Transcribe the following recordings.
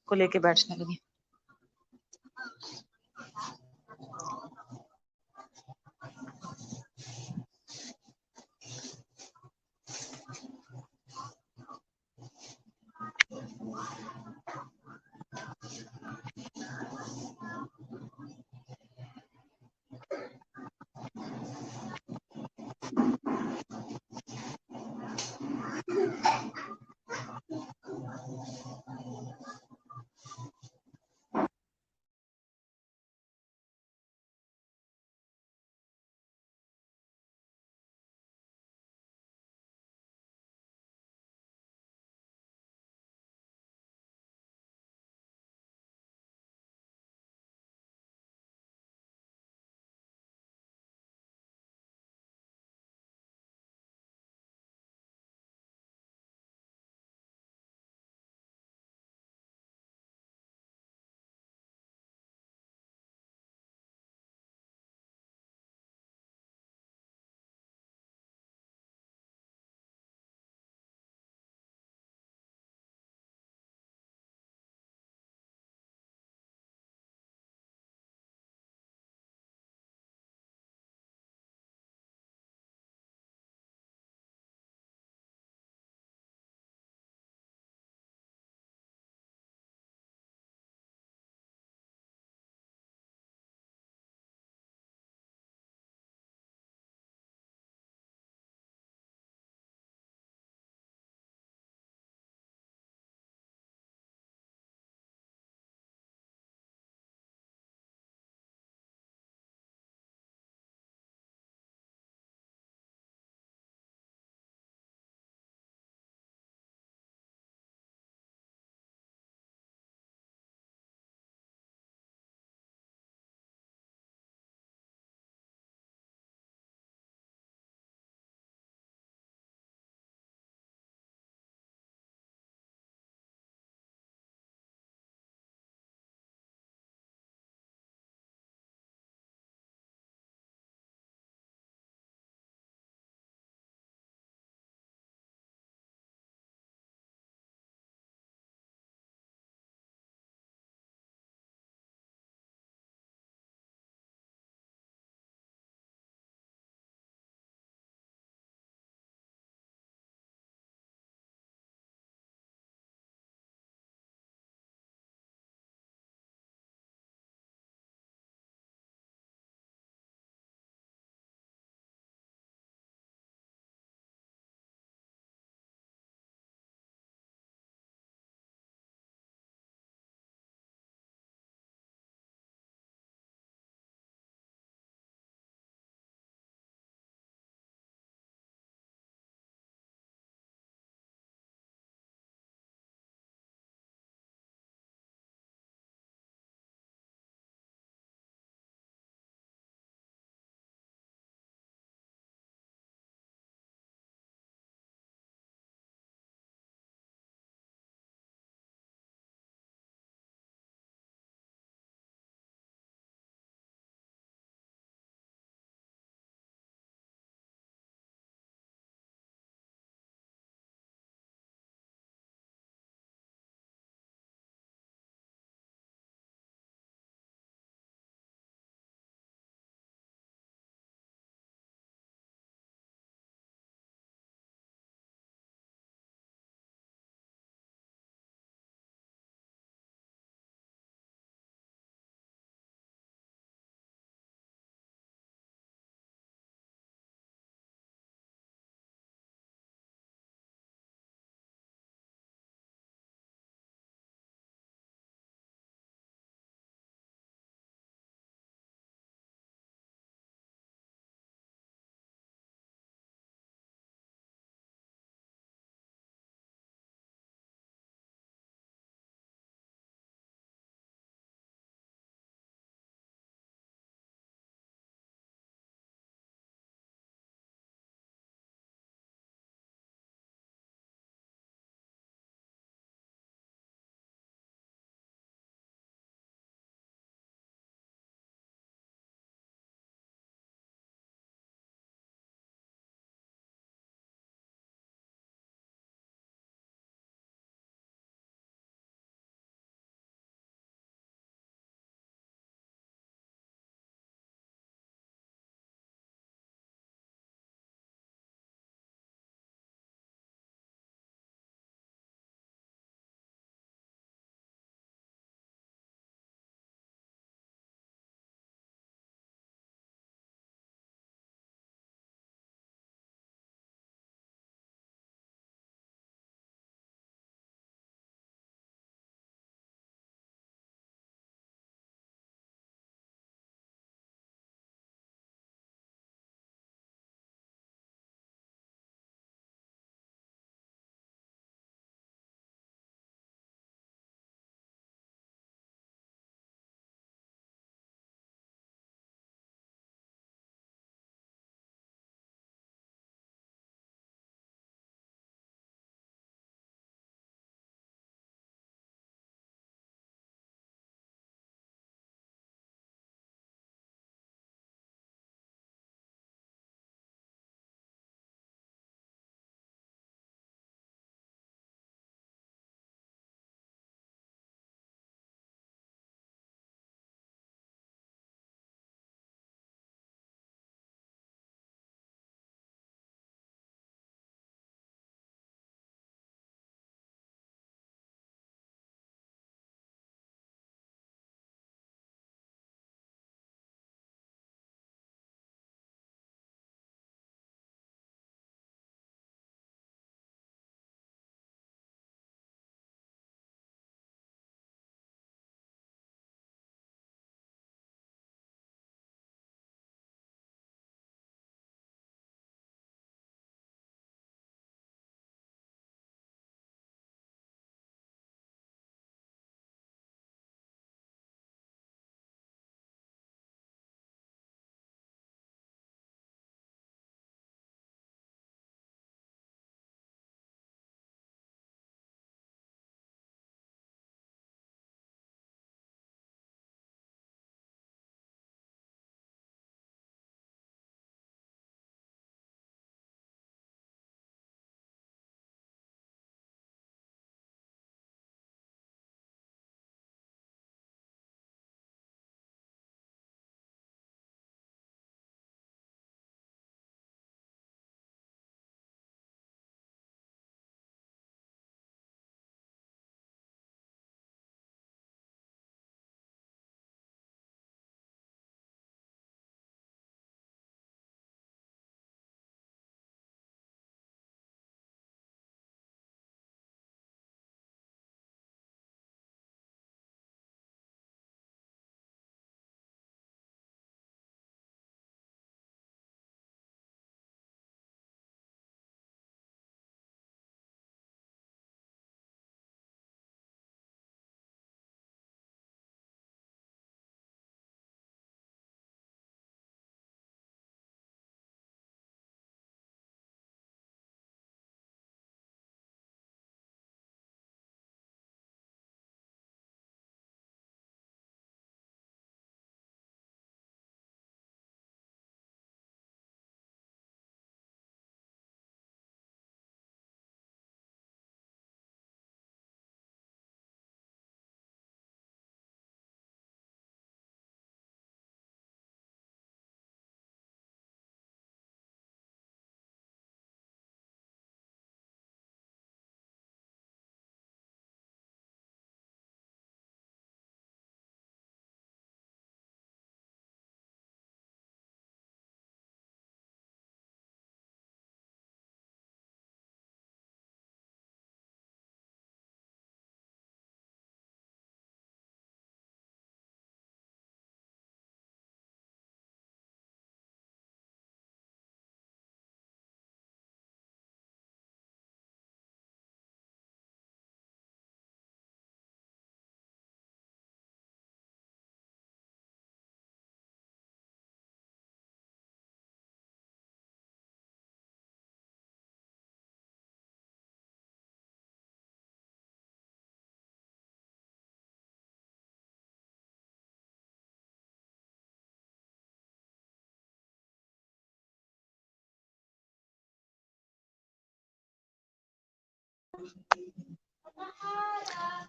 को लेके बैठने लगी।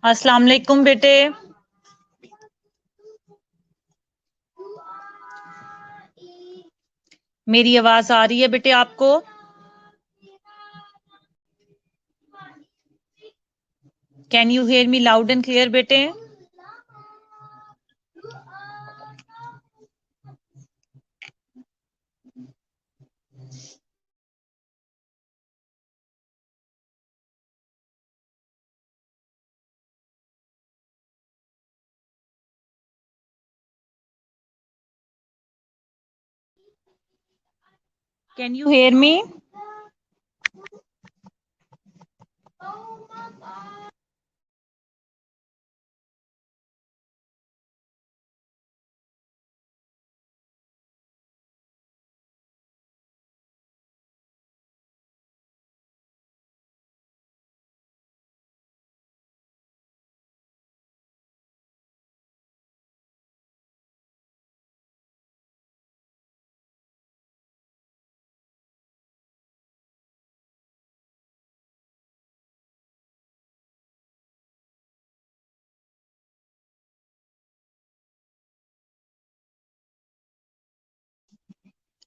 अस्सलाम वालेकुम बेटे। मेरी आवाज आ रही है बेटे आपको? Can you hear me loud and clear बेटे? Can you hear me?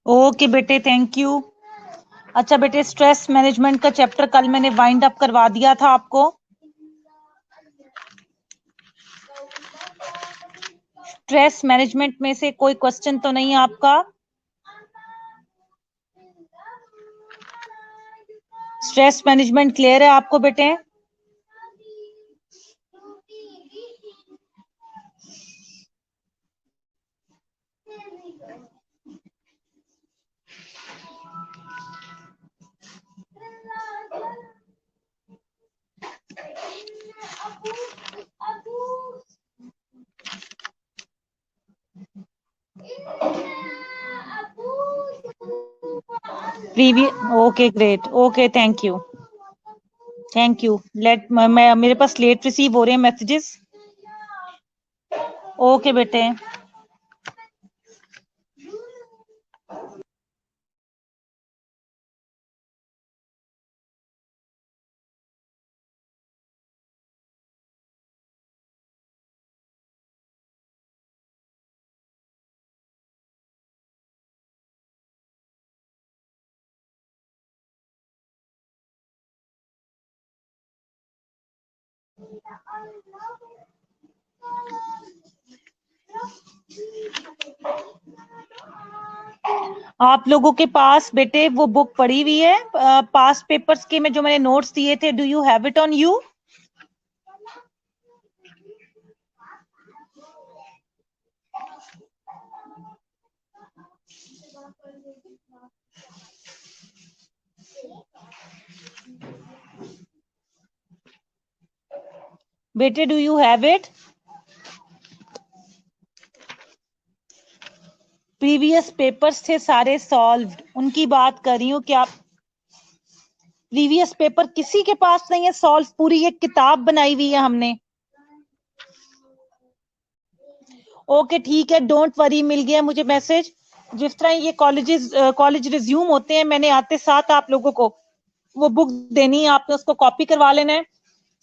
Okay बेटे, थैंक यू। अच्छा बेटे, स्ट्रेस मैनेजमेंट का चैप्टर कल मैंने वाइंड अप करवा दिया था आपको। स्ट्रेस मैनेजमेंट में से कोई क्वेश्चन तो नहीं है आपका? स्ट्रेस मैनेजमेंट क्लियर है आपको बेटे? Okay great, okay thank you, thank you. मैं मेरे पास लेट रिसीव हो रहे हैं मैसेजेस। ओके बेटे। आप लोगों के पास बेटे वो बुक पड़ी हुई है पास पेपर्स के में जो मैंने नोट्स दिए थे? Do you have it on you? बेटे do you have it? Previous papers थे सारे सॉल्व्ड, उनकी बात कर रही हूँ। क्या प्रीवियस पेपर किसी के पास नहीं है सॉल्व? पूरी एक किताब बनाई हुई है हमने। ओके ठीक है, डोंट वरी, मिल गया मुझे मैसेज। जिस तरह ये कॉलेज रिज्यूम होते हैं, मैंने आते साथ आप लोगों को वो बुक देनी है, आपने उसको कॉपी करवा लेना है।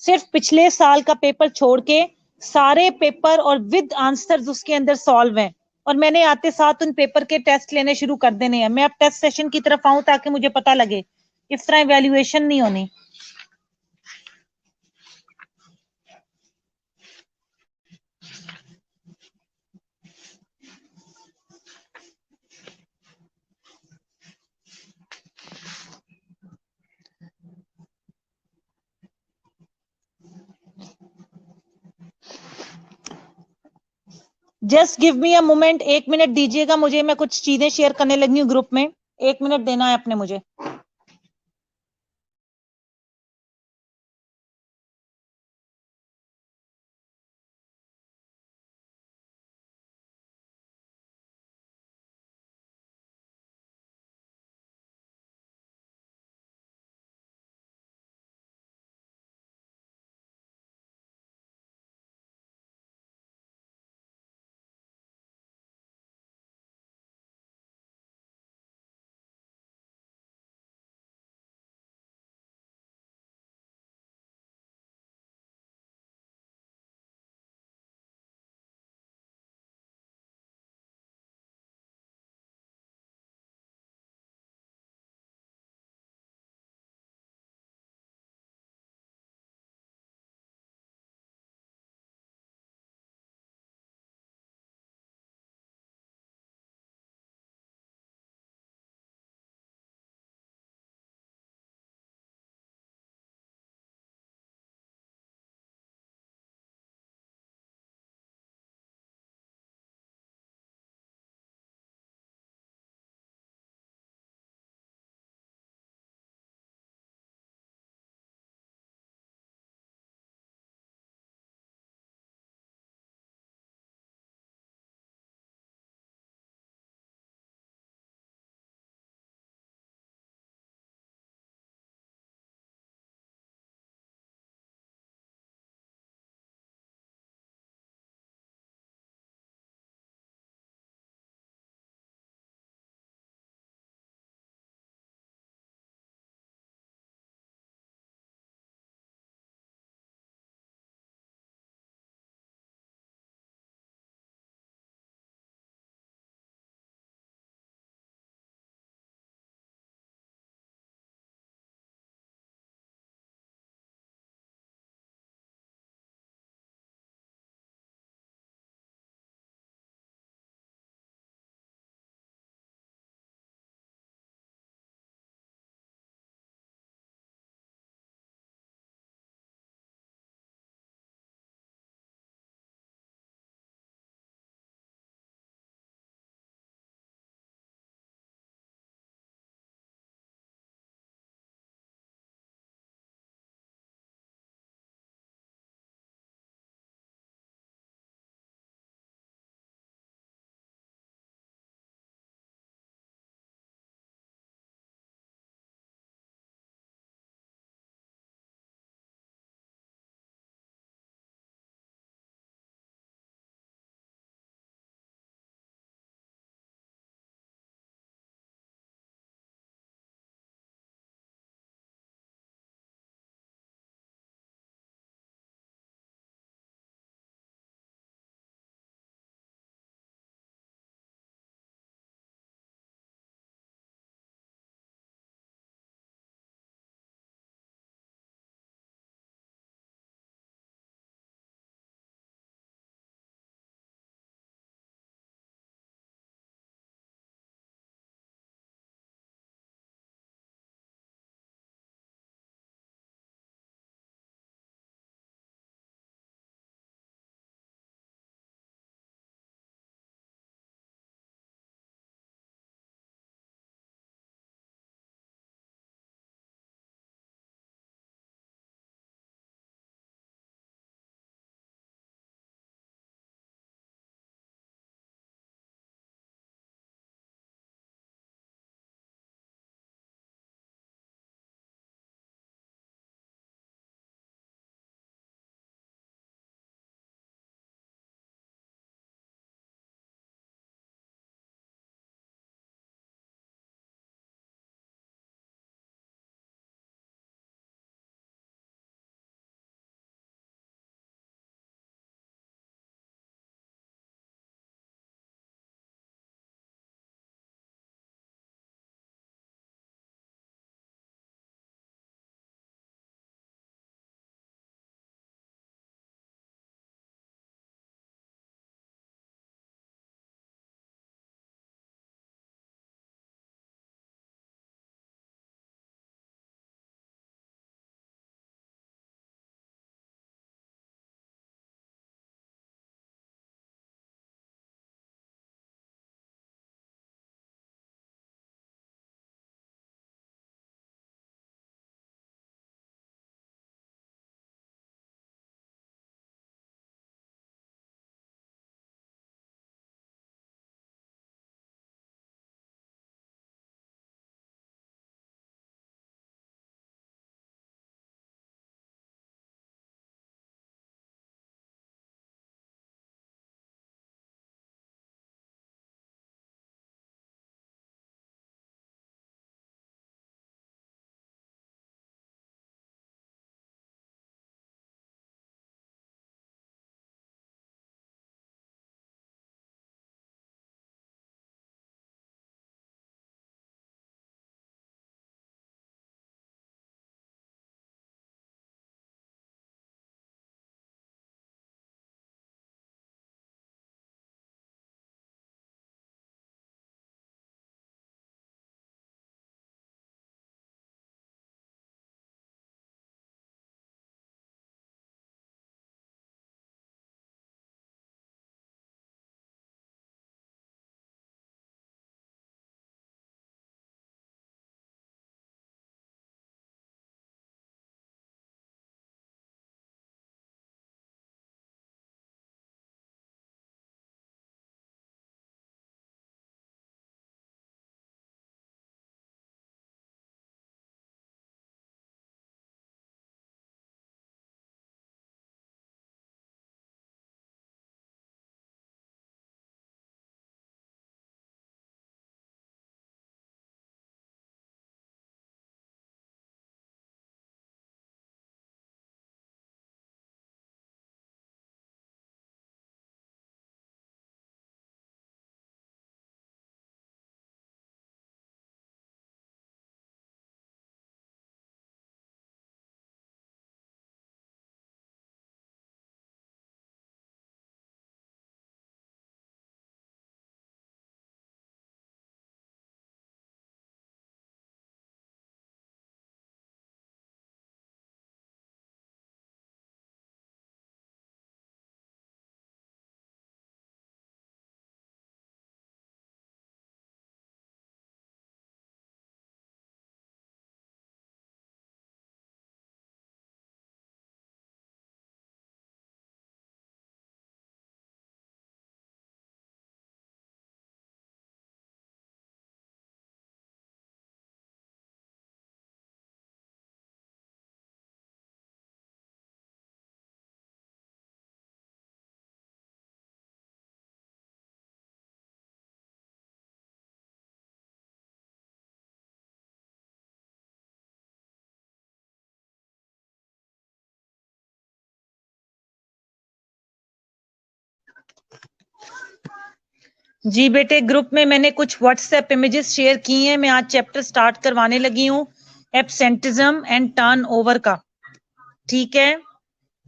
सिर्फ पिछले साल का पेपर छोड़ के सारे पेपर और विद आंसर्स उसके अंदर सॉल्व हैं, और मैंने आते साथ उन पेपर के टेस्ट लेने शुरू कर देने हैं। मैं अब टेस्ट सेशन की तरफ आऊं ताकि मुझे पता लगे, इस तरह इवैल्यूएशन नहीं होनी। Just give me a moment, 1 minute दीजिएगा मुझे, मैं कुछ चीजें शेयर करने लगी हूँ ग्रुप में। 1 मिनट देना है अपने मुझे। जी बेटे, ग्रुप में मैंने कुछ व्हाट्सएप इमेजेस शेयर की हैं। मैं आज चैप्टर स्टार्ट करवाने लगी हूँ एब्सेंटिज्म एंड टर्नओवर का। ठीक है,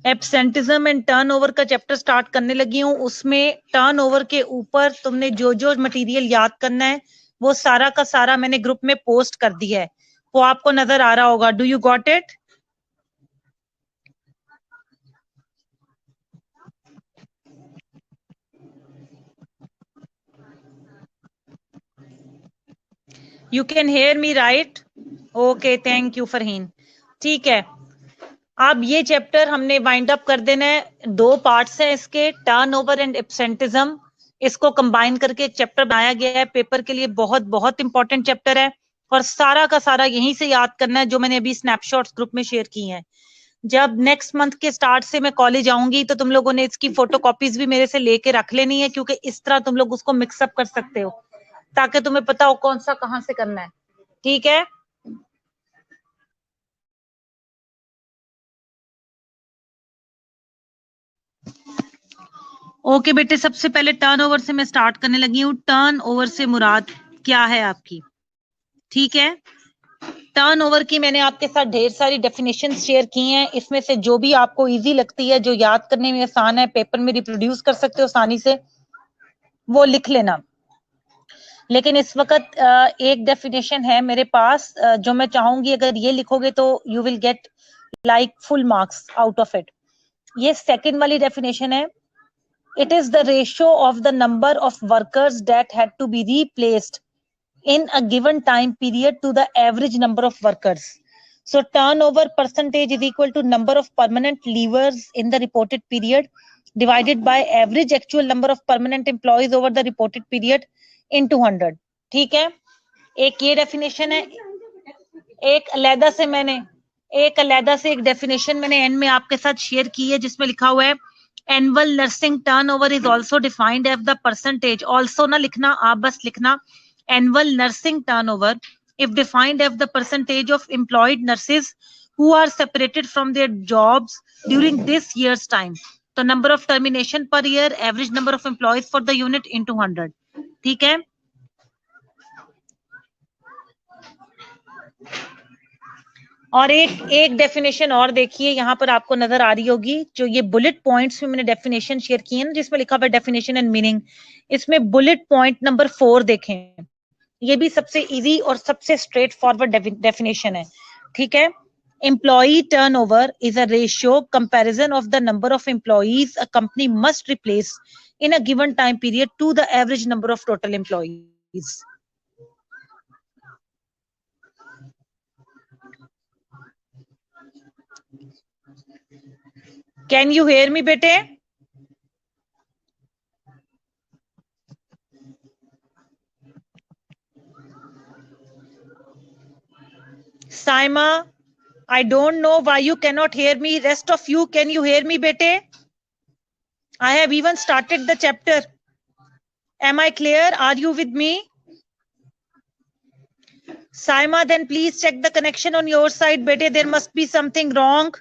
एब्सेंटिज्म एंड टर्नओवर का चैप्टर स्टार्ट करने लगी हूँ। उसमें टर्नओवर के ऊपर तुमने जो जो मटेरियल याद करना है वो सारा का सारा मैंने ग्रुप में पोस्ट कर दिया है, वो आपको नजर आ रहा होगा। Do you got it? You can hear me right? Okay, thank you Farheen. ठीक है, अब ये चैप्टर हमने वाइंड अप कर देना है। दो पार्ट्स हैं इसके, टर्नओवर एंड एब्सेंटिज्म। इसको कंबाइन करके एक चैप्टर बनाया गया है पेपर के लिए। बहुत बहुत इंपॉर्टेंट चैप्टर है और सारा का सारा यहीं से याद करना है जो मैंने अभी स्नैपशॉट्स ग्रुप में शेयर की हैं। जब नेक्स्ट मंथ के स्टार्ट से मैं कॉलेज आऊंगी तो तुम लोगों ने इसकी फोटो कॉपीज भी मेरे से लेके रख लेनी है, क्योंकि इस तरह तुम लोग उसको मिक्सअप कर सकते हो ताकि तुम्हें पता हो कौन सा कहां से करना है। ठीक है, ओके बेटे, सबसे पहले टर्नओवर से मैं स्टार्ट करने लगी हूँ। टर्नओवर से मुराद क्या है आपकी? ठीक है, टर्नओवर की मैंने आपके साथ ढेर सारी डेफिनेशन शेयर की हैं। इसमें से जो भी आपको इजी लगती है, जो याद करने में आसान है, पेपर में रिप्रोड्यूस कर सकते हो आसानी से, वो लिख लेना। लेकिन इस वक्त एक डेफिनेशन है मेरे पास जो मैं चाहूंगी अगर ये लिखोगे तो you will get like full marks out of it. ये सेकंड वाली डेफिनेशन है। It is the ratio of the number of workers that had to be replaced in a given time period to the average number of workers. So turnover percentage is equal to number of permanent leavers in the reported period divided by average actual number of permanent employees over the reported period into 100. ठीक है, एक ये definition है। एक अलहदा से एक definition मैंने एंड में आपके साथ शेयर की है जिसमें लिखा हुआ है annual nursing turnover is also defined as the percentage. Also ना लिखना, आप बस लिखना annual nursing turnover if defined as the percentage of employed nurses who are separated from their jobs during this year's time. तो number of termination per year, average number of employees for the unit into 100. ठीक है, और एक definition और देखिए, यहां पर आपको नजर आ रही होगी जो ये बुलेट पॉइंट्स में मैंने डेफिनेशन शेयर की है ना, जिसमें लिखा हुआ है डेफिनेशन एंड मीनिंग। इसमें बुलेट पॉइंट नंबर 4 देखें, ये भी सबसे इजी और सबसे स्ट्रेट फॉरवर्ड डेफिनेशन है। ठीक है, employee turnover is a ratio comparison of the number of employees a company must replace in a given time period to the average number of total employees. Can you hear me bete? Saima, I don't know why you cannot hear me. Rest of you, can you hear me bete? I have even started the chapter. Am I clear? Are you with me? Saima, then please check the connection on your side bete. There must be something wrong.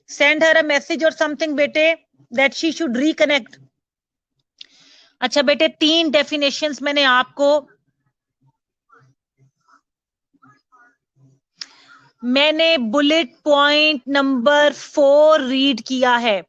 Send her a message or something bete that she should reconnect. अच्छा बेटे, 3 definitions मैंने आपको, मैंने bullet point number 4 read किया है।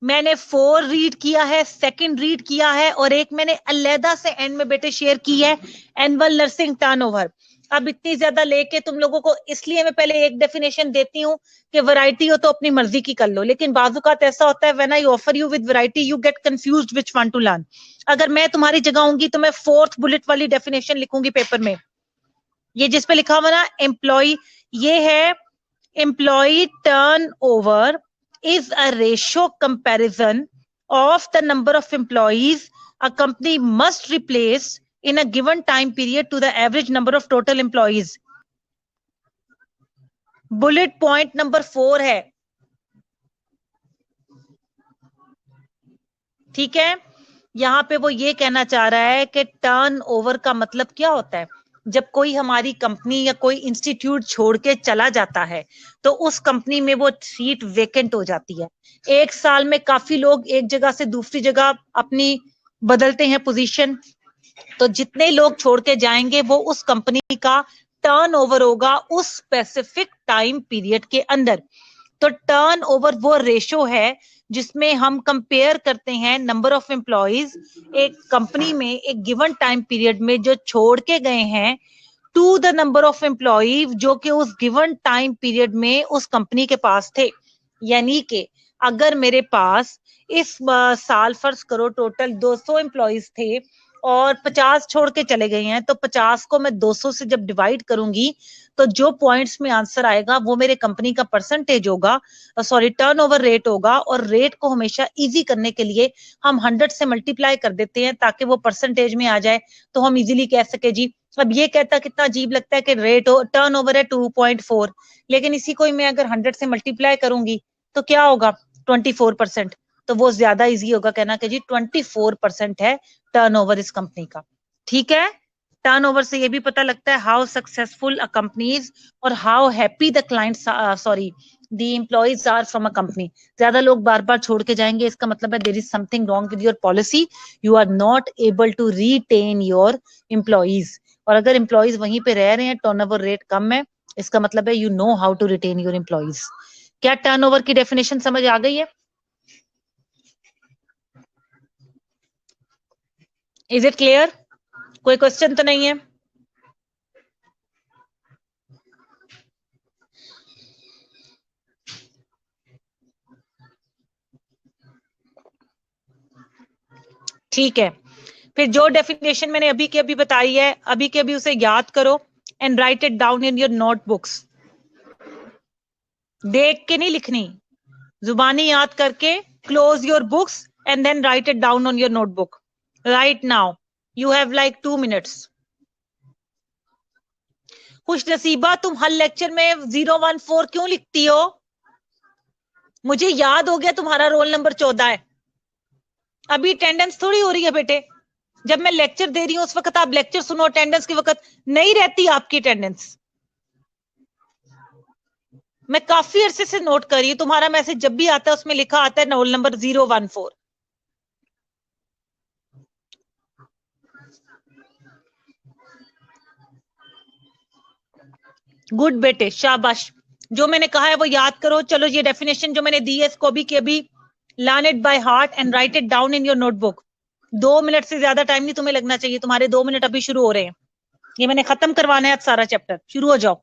मैंने 4 read किया है, सेकंड रीड किया है, और एक मैंने अलहदा से एंड में बेटे शेयर की है, एनुअल नर्सिंग टर्नओवर। अब इतनी ज्यादा लेके तुम लोगों को इसलिए मैं पहले एक डेफिनेशन देती हूँ कि वैरायटी हो तो अपनी मर्जी की कर लो, लेकिन बाजुकात ऐसा होता है when I offer you with variety you get confused which one two learn. अगर मैं तुम्हारी जगह होंगी तो मैं 4th बुलेट वाली डेफिनेशन लिखूंगी पेपर में। ये जिस पे लिखा हुआ ना एम्प्लॉय, ये है employ turnover is a ratio comparison of the number of employees a company must replace in a given time period to the average number of total employees. Bullet point number 4 है। ठीक है, यहां पे वो ये कहना चाह रहा है कि टर्न ओवर का मतलब क्या होता है। जब कोई हमारी कंपनी या कोई इंस्टीट्यूट छोड़ के चला जाता है तो उस कंपनी में वो सीट वेकेंट हो जाती है। एक साल में काफी लोग एक जगह से दूसरी जगह अपनी बदलते हैं पोजीशन, तो जितने लोग छोड़ के जाएंगे वो उस कंपनी का टर्नओवर होगा उस स्पेसिफिक टाइम पीरियड के अंदर। तो टर्नओवर वो रेशो है जिसमें हम कंपेयर करते हैं नंबर ऑफ एम्प्लॉइज एक कंपनी में एक गिवन टाइम पीरियड में जो छोड़ के गए हैं to the number of employ जो कि उस गिवन टाइम पीरियड में उस कंपनी के पास थे। यानी कि अगर मेरे पास इस साल फर्ज करो टोटल 200 एम्प्लॉइज थे और 50 छोड़ के चले गए हैं, तो 50 को मैं 200 से जब डिवाइड करूंगी तो जो पॉइंट्स में आंसर आएगा वो मेरे कंपनी का परसेंटेज होगा, सॉरी टर्नओवर रेट होगा। और रेट को हमेशा इजी करने के लिए हम 100 से मल्टीप्लाई कर देते हैं ताकि वो परसेंटेज में आ जाए, तो हम इजीली कह सके जी। अब ये कहता कितना अजीब लगता है कि रेट टर्नओवर है 2.4, लेकिन इसी को मैं अगर 100 से मल्टीप्लाई करूंगी तो क्या होगा 24%। तो वो ज्यादा इजी होगा कहना कि जी 24% है टर्नओवर इस कंपनी का। ठीक है, टर्नओवर से ये भी पता लगता है how successful a company is और how happy the client sorry the employees are from a company. ज्यादा लोग बार बार छोड़ के जाएंगे, इसका मतलब है there is something wrong with your policy, you are not able to retain your employees. और अगर एम्प्लॉइज वहीं पे रह रहे हैं, टर्नओवर रेट कम है, इसका मतलब है you know how to retain your employees. क्या टर्नओवर की डेफिनेशन समझ आ गई है? Is it clear? कोई क्वेश्चन तो नहीं है? ठीक है, फिर जो डेफिनेशन मैंने अभी के अभी बताई है, अभी के अभी उसे याद करो and write it down in your notebooks. देख के नहीं लिखनी, जुबानी याद करके close your books and then write it down on your notebook right now. You have like 2 minutes। खुश नसीबा, तुम हर लेक्चर में 014 क्यों लिखती हो? मुझे याद हो गया तुम्हारा रोल नंबर 14 है। अभी अटेंडेंस थोड़ी हो रही है बेटे, जब मैं लेक्चर दे रही हूं उस वक्त आप लेक्चर सुनो, अटेंडेंस के वक्त नहीं रहती आपकी अटेंडेंस। मैं काफी अरसे से नोट कर रही हूं, तुम्हारा मैसेज जब भी आता है उसमें लिखा आता है रोल नंबर 014। गुड बेटे, शाबाश। जो मैंने कहा है वो याद करो। चलो ये डेफिनेशन जो मैंने दी है इसको भी कि अभी learn it by heart and write it down in your notebook. 2 minute से ज्यादा टाइम नहीं तुम्हें लगना चाहिए, तुम्हारे 2 मिनट अभी शुरू हो रहे हैं। ये मैंने खत्म करवाना है सारा चैप्टर, शुरू हो जाओ।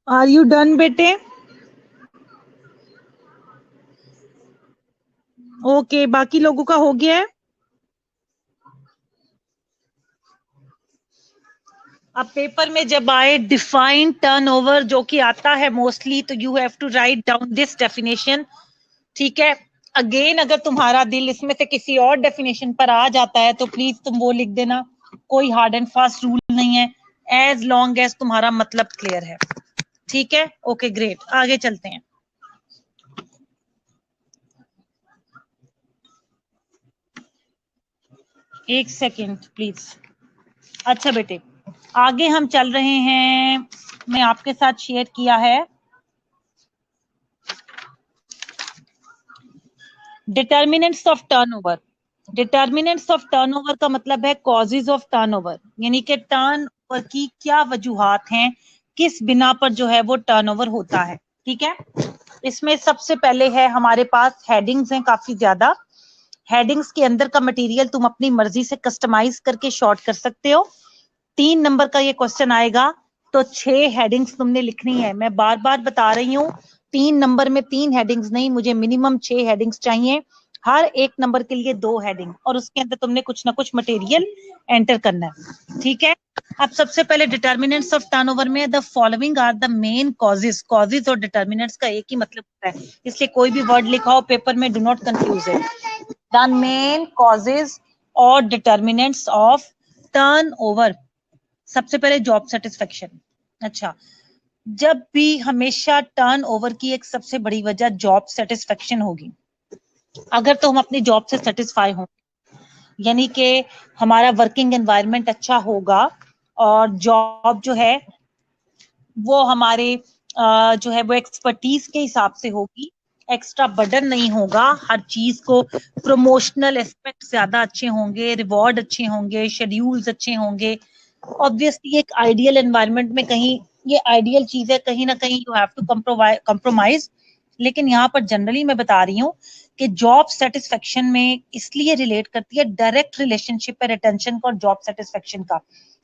आर यू डन बेटे? ओके, बाकी लोगों का हो गया है? अब पेपर में जब आए डिफाइन टर्नओवर जो कि आता है मोस्टली, तो you have to write down this definition, ठीक है? अगेन अगर तुम्हारा दिल इसमें से किसी और डेफिनेशन पर आ जाता है तो प्लीज तुम वो लिख देना, कोई हार्ड एंड फास्ट रूल नहीं है, एज लॉन्ग एज तुम्हारा मतलब क्लियर है, ठीक है? ओके ग्रेट, आगे चलते हैं। एक सेकेंड प्लीज। अच्छा बेटे, आगे हम चल रहे हैं, मैं आपके साथ शेयर किया है determinants of turnover. Determinants of turnover का मतलब है कॉजेज ऑफ टर्नओवर, यानी कि टर्नओवर की क्या वजूहात हैं, किस बिना पर जो है वो टर्नओवर होता है, ठीक है? इसमें सबसे पहले है हमारे पास हेडिंग्स हैं काफी ज्यादा। हेडिंग्स के अंदर का मटेरियल तुम अपनी मर्जी से कस्टमाइज करके शॉर्ट कर सकते हो। 3 नंबर का ये क्वेश्चन आएगा तो 6 हेडिंग्स तुमने लिखनी है। मैं बार बार बता रही हूँ, 3 नंबर में 3 हेडिंग्स नहीं, मुझे मिनिमम 6 हेडिंग्स चाहिए, हर एक नंबर के लिए 2 हेडिंग, और उसके अंदर तुमने कुछ ना कुछ मटेरियल एंटर करना है, ठीक है? अब सबसे पहले डिटर्मिनेंट्स ऑफ टर्नओवर में the following are the main causes. Causes और डिटर्मिनेंट्स का एक ही मतलब होता है, इसलिए कोई भी वर्ड लिखा हो पेपर में, do not confuse it. The main causes और डिटर्मिनेंट्स ऑफ टर्नओवर। सबसे पहले जॉब सेटिस्फेक्शन। अच्छा, जब भी हमेशा टर्नओवर की एक सबसे बड़ी वजह जॉब सेटिस्फेक्शन होगी। अगर तो हम अपनी जॉब से सेटिस्फाई हों, यानी कि हमारा वर्किंग एनवायरनमेंट अच्छा होगा और जॉब जो है वो हमारे जो है वो एक्सपर्टीज के हिसाब से होगी, एक्स्ट्रा बर्डन नहीं होगा, हर चीज को प्रमोशनल एस्पेक्ट ज्यादा अच्छे होंगे, रिवॉर्ड अच्छे होंगे, शेड्यूल्स अच्छे होंगे। ऑब्वियसली एक आइडियल एनवायरनमेंट में कहीं ये आइडियल चीज है, कहीं ना कहीं यू हैव टू कॉम्प्रोमाइज, लेकिन यहाँ पर जनरली मैं बता रही हूँ कि जॉब सेटिस्फेक्शन में इसलिए रिलेट करती है, डायरेक्ट रिलेशनशिप है रिटेंशन का और जॉब सेटिस्फेक्शन का।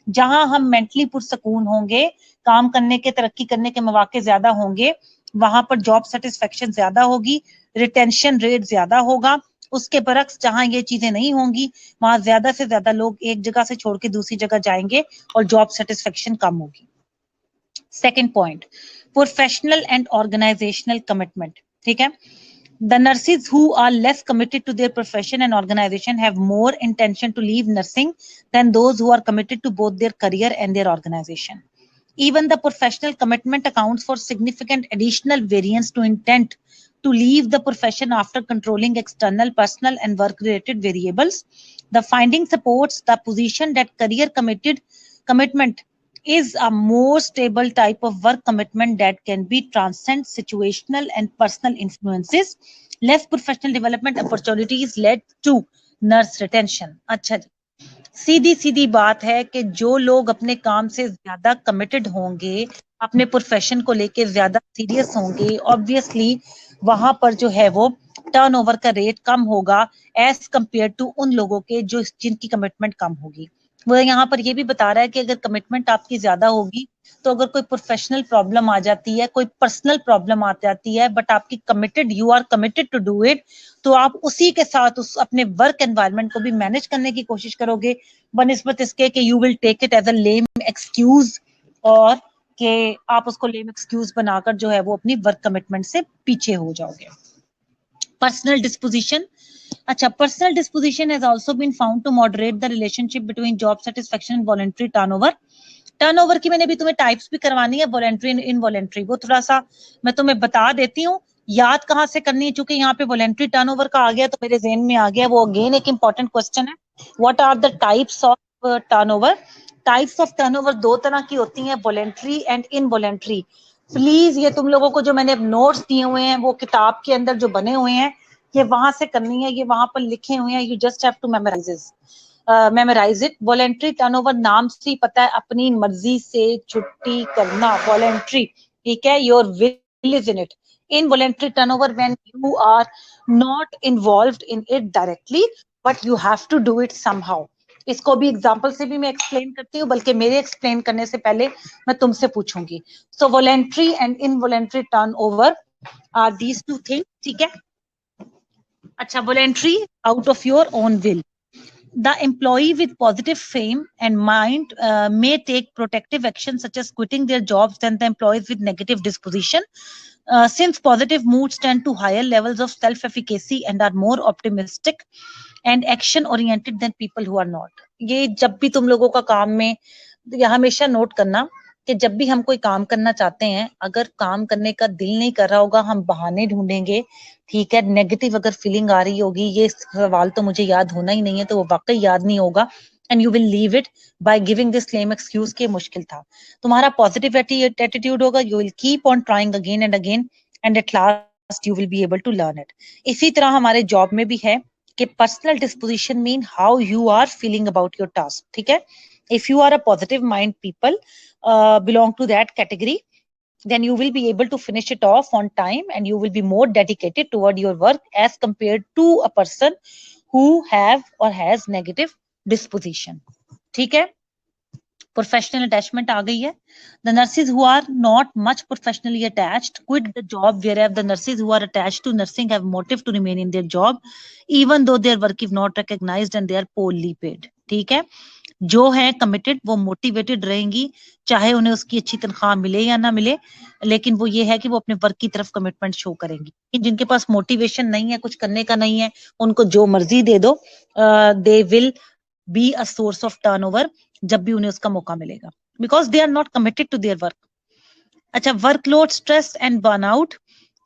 जहां हम मेंटली पुरसकून होंगे, काम करने के, तरक्की करने के मौके ज्यादा होंगे, वहां पर जॉब सेटिस्फेक्शन ज्यादा होगी, रिटेंशन रेट ज्यादा होगा। उसके बरक्स जहां ये चीजें नहीं होंगी, वहां ज्यादा से ज्यादा लोग एक जगह से छोड़ के दूसरी जगह जाएंगे और जॉब सेटिस्फेक्शन कम होगी। Second point, professional and organizational commitment, ठीक है? The nurses who are less committed to their profession and organization have more intention to leave nursing than those who are committed to both their career and their organization. Even the professional commitment accounts for significant additional variance to intent to leave the profession after controlling external, personal, and work-related variables. The finding supports the position that career commitment is a more stable type of work commitment that can be transcend situational and personal influences. Less professional development opportunities led to nurse retention. अच्छा जी, सीधी सीधी बात है कि जो लोग अपने काम से ज्यादा कमिटेड होंगे, अपने प्रोफेशन को लेके ज्यादा सीरियस होंगे, ऑब्वियसली वहां पर जो है वो टर्नओवर का रेट कम होगा एज कंपेयर टू उन लोगों के जो जिनकी कमिटमेंट कम होगी। वो यहाँ पर ये भी बता रहा है कि अगर कमिटमेंट आपकी ज्यादा होगी तो अगर कोई प्रोफेशनल प्रॉब्लम आ जाती है, कोई पर्सनल प्रॉब्लम आ जाती है, बट आपकी committed, you are committed to do it, तो आप उसी के साथ उस अपने वर्क एनवायरनमेंट को भी मैनेज करने की कोशिश करोगे, बनिस्बत इसके कि you will take it as a lame excuse, और कि आप उसको लेम एक्सक्यूज बनाकर जो है वो अपनी वर्क कमिटमेंट से पीछे हो जाओगे। Personal disposition. अच्छा, personal disposition has also been found to moderate the relationship between job satisfaction and voluntary turnover. Turnover की मैंने भी तुम्हें टाइप्स भी करवानी है, वॉलेंट्री एंड इनवॉलेंट्री, वो थोड़ा सा मैं तुम्हें बता देती हूँ, याद कहाँ से करनी है, क्योंकि यहाँ पे वॉलेंट्री टर्नओवर का आ गया तो मेरे ज़हन में आ गया, वो अगेन एक इंपॉर्टेंट क्वेश्चन है। What are the types of turnover? Types of turnover 2 तरह की होती हैं, वॉलेंट्री एंड इनवॉलेंट्री। प्लीज ये तुम लोगों को जो मैंने नोट्स दिए हुए हैं वो किताब के अंदर जो बने हुए हैं, ये वहां से करनी है, ये वहां पर लिखे हुए हैं, you just have to memorize it. Voluntary turnover नाम से ही पता है, अपनी मर्जी से छुट्टी करना, वॉलेंट्री, ठीक है? Your will is in it. Involuntary turnover when you are not involved in it directly but you have to do it somehow. इसको भी एग्जाम्पल से भी मैं एक्सप्लेन करती हूँ, बल्कि मेरे एक्सप्लेन करने से पहले मैं तुमसे पूछूंगी. So voluntary and involuntary turnover are these two thing. ठीक है. अच्छा, voluntary out of your own will. The employee with positive frame and mind may take protective action such as quitting their jobs than the employees with negative disposition. Since positive moods tend to higher levels of self-efficacy and are more optimistic and action-oriented than people who are not. ये जब भी तुम लोगों का काम में, ये हमेशा नोट करना कि जब भी हम कोई काम करना चाहते हैं, अगर काम करने का दिल नहीं कर रहा होगा, हम बहाने ढूंढेंगे. ठीक है, नेगेटिव अगर फीलिंग आ रही होगी, ये सवाल तो मुझे याद होना ही नहीं है, तो वो वाकई याद नहीं होगा. And you will leave it by giving this lame excuse के मुश्किल था. तुम्हारा पॉजिटिव एटीट्यूड होगा, you will keep on trying again and again and at last you will be able to learn it. इसी तरह हमारे जॉब में भी है कि personal disposition mean how you are feeling about your task. ठीक है. If you are a positive mind people belong to that category, then you will be able to finish it off on time and you will be more dedicated toward your work as compared to a person who have or has negative disposition. ठीक है. Professional attachment आ गई है. The nurses who are not much professionally attached quit the job, whereas the nurses who are attached to nursing have motive to remain in their job even though their work is not recognized and they are poorly paid. ठीक है. जो है committed, वो motivated रहेंगी, चाहे उन्हें उसकी अच्छी तनख्वाह मिले या ना मिले, लेकिन वो ये है कि वो अपने वर्क की तरफ कमिटमेंट शो करेंगी. जिनके पास मोटिवेशन नहीं है, कुछ करने का नहीं है, उनको जो मर्जी दे दो, they will be a source of turnover जब भी उन्हें उसका मौका मिलेगा, because they are not committed to their work. अच्छा, वर्कलोड, स्ट्रेस एंड बर्नआउट.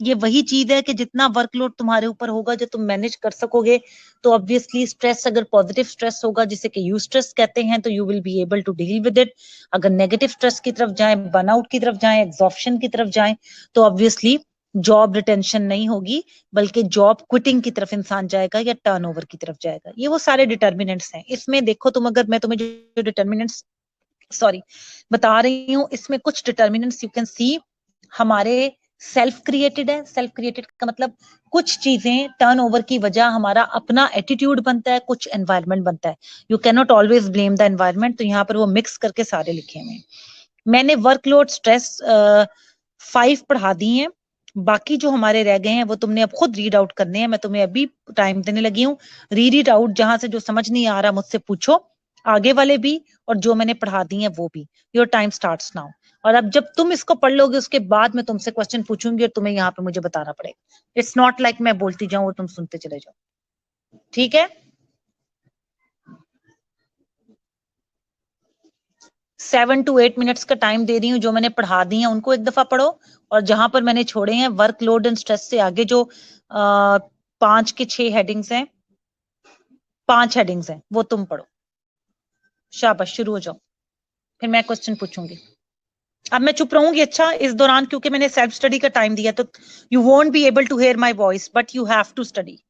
ये वही चीज है कि जितना वर्कलोड तुम्हारे ऊपर होगा, जो तुम मैनेज कर सकोगे, तो ऑब्वियसली स्ट्रेस, अगर पॉजिटिव स्ट्रेस होगा जिसे कि यू स्ट्रेस कहते हैं, तो you will be able to deal with it. अगर नेगेटिव स्ट्रेस की तरफ जाए, बर्नआउट की तरफ जाए, एग्जॉर्प्शन की तरफ जाए, तो ऑब्वियसली जॉब रिटेंशन नहीं होगी, बल्कि जॉब क्विटिंग की तरफ इंसान जाएगा या टर्नओवर की तरफ जाएगा. ये वो सारे डिटर्मिनेंट्स हैं. इसमें देखो तुम, अगर मैं तुम्हें जो डिटर्मिनेंट्स बता रही हूँ, इसमें कुछ डिटर्मिनेंट्स यू कैन सी हमारे सेल्फ क्रिएटेड है. सेल्फ क्रिएटेड का मतलब कुछ चीजें टर्नओवर की वजह हमारा अपना एटीट्यूड बनता है, कुछ एनवायरनमेंट बनता है. You can not always blame the environment, तो यहाँ पर वो मिक्स करके सारे लिखे हुए हैं. मैंने वर्कलोड, स्ट्रेस 5 पढ़ा दी हैं. बाकी जो हमारे रह गए हैं वो तुमने अब खुद रीड आउट करने हैं. मैं तुम्हें अभी टाइम देने लगी हूँ. रीड इट आउट, जहां से जो समझ नहीं आ रहा मुझसे पूछो, आगे वाले भी और जो मैंने पढ़ा दी है वो भी. Your time starts now. और अब जब तुम इसको पढ़ लोगे, उसके बाद मैं तुमसे क्वेश्चन पूछूंगी और तुम्हें यहाँ पे मुझे बताना पड़ेगा. इट्स नॉट लाइक मैं बोलती जाऊं और तुम सुनते चले जाओ. ठीक है. 7 to 8 मिनट्स का टाइम दे रही हूँ. जो मैंने पढ़ा दी है उनको एक दफा पढ़ो, और जहां पर मैंने छोड़े हैं वर्कलोड एंड स्ट्रेस से आगे जो 5 के 6 हेडिंग्स हैं, 5 हेडिंग्स हैं, वो तुम पढ़ो. शाबाश, शुरू हो जाओ. फिर मैं क्वेश्चन पूछूंगी. अब मैं चुप रहूंगी अच्छा इस दौरान, क्योंकि मैंने सेल्फ स्टडी का टाइम दिया, तो you won't be able to hear my voice, but you have to study.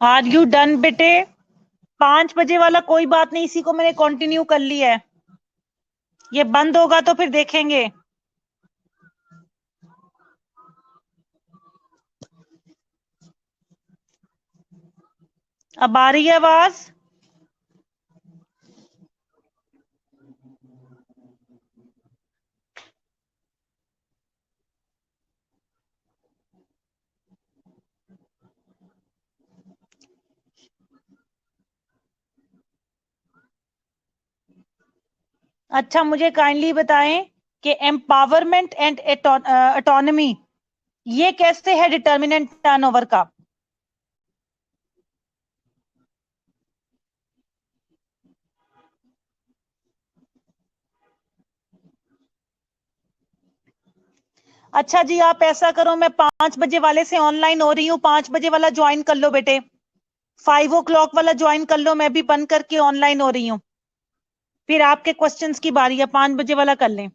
Are you done बेटे? 5 बजे वाला कोई बात नहीं, इसी को मैंने कंटिन्यू कर लिया है, ये बंद होगा तो फिर देखेंगे। अब आ रही है आवाज? अच्छा, मुझे काइंडली बताएं कि एम्पावरमेंट एंड ऑटोनॉमी ये कैसे है डिटर्मिनेंट टर्नओवर का? अच्छा जी, आप ऐसा करो, मैं 5 बजे वाले से ऑनलाइन हो रही हूँ, 5 बजे वाला ज्वाइन कर लो बेटे, 5 o'clock वाला ज्वाइन कर लो, मैं भी बंद करके ऑनलाइन हो रही हूँ, फिर आपके क्वेश्चंस की बारी है, 5 बजे वाला कर लें।